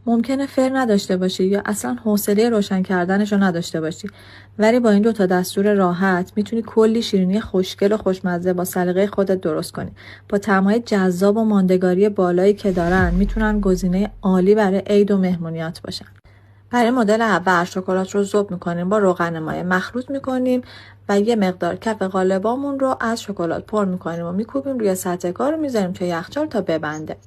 ممکنه فر نداشته باشی یا اصلا حوصله روشن کردنشو نداشته باشی، ولی با این 2 دستور راحت میتونی کلی شیرینی خوشگل و خوشمزه با سلیقه خودت درست کنی. با طعمای جذاب و ماندگاری بالایی که دارن میتونن گزینه عالی برای عید و مهمونیات باشن. برای مدل اول شکلات رو ذوب میکنیم، با روغن مایع مخلوط میکنیم و یه مقدار کف قالبامون رو از شکلات پر میکنیم و میکوبیم روی سطح کار رو میذاریم توی یخچال تا ببنده.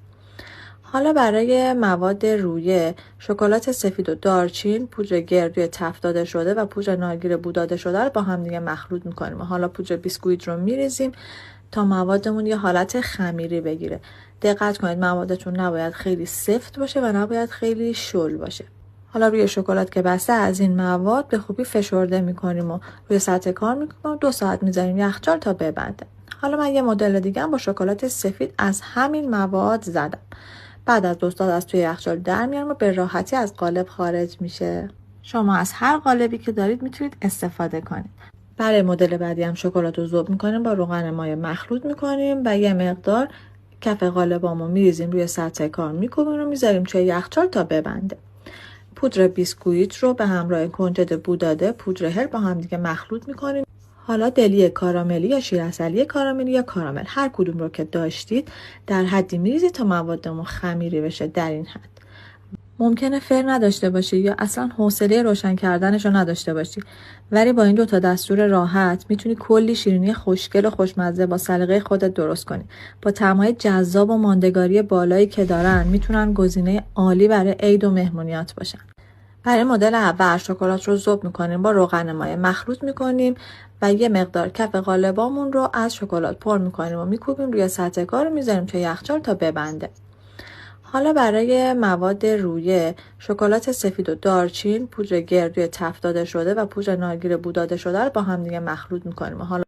حالا برای مواد رویه، شکلات سفید و دارچین، پودر گردوی تفت داده شده و پودر نارگیل بو داده شده رو با هم دیگه مخلوط میکنیم. حالا پودر بیسکویت رو میریزیم تا موادمون یه حالت خمیری بگیره. دقت کنید موادتون نباید خیلی سفت باشه و نباید خیلی شل باشه. حالا روی شکلات که بسته از این مواد به خوبی فشرده میکنیم و روی سطح کار میکنیم و 2 ساعت میذاریم یخچال تا ببنده. حالا من یه مدل دیگه هم با شکلات سفید از همین مواد زدم. بعد از 2 ساعت از توی یخچال در میارم و به راحتی از قالب خارج میشه. شما از هر قالبی که دارید میتونید استفاده کنید. برای مدل بعدی هم شکلات رو ذوب میکنیم، با روغن مایع مخلوط میکنیم و یه مقدار کف قالبامو میریزیم روی سطح کار، میکوبیم و میذاریم توی یخچال تا ببنده. پودر بیسکویت رو به همراه کنجد بو داده، پودر هل با هم دیگه مخلوط میکنیم. حالا دلی کاراملی یا شیرعسلی کاراملی یا کارامل، هر کدوم رو که داشتید در حدی میریزید تا موادمون خمیری بشه. در این حد ممکنه فر نداشته باشی یا اصلا حوصله روشن کردنشو نداشته باشی، ولی با این 2 دستور راحت میتونی کلی شیرینی خوشگل و خوشمزه با سلیقه خودت درست کنی. با طعمای جذاب و ماندگاری بالایی که دارن میتونن گزینه عالی برای عید و مهمونیات باشن. برای مدل اول شکلات رو ذوب میکنیم، با روغن مایع مخلوط میکنیم و یه مقدار کف قالبامون رو از شکلات پر میکنیم و میکوبیم روی سطح کار رو میذاریم توی یخچال تا ببنده. حالا برای مواد رویه، شکلات سفید و دارچین، پودر گردوی تفت داده شده و پودر نارگیل بو داده شده رو با هم دیگه مخلوط میکنیم. حالا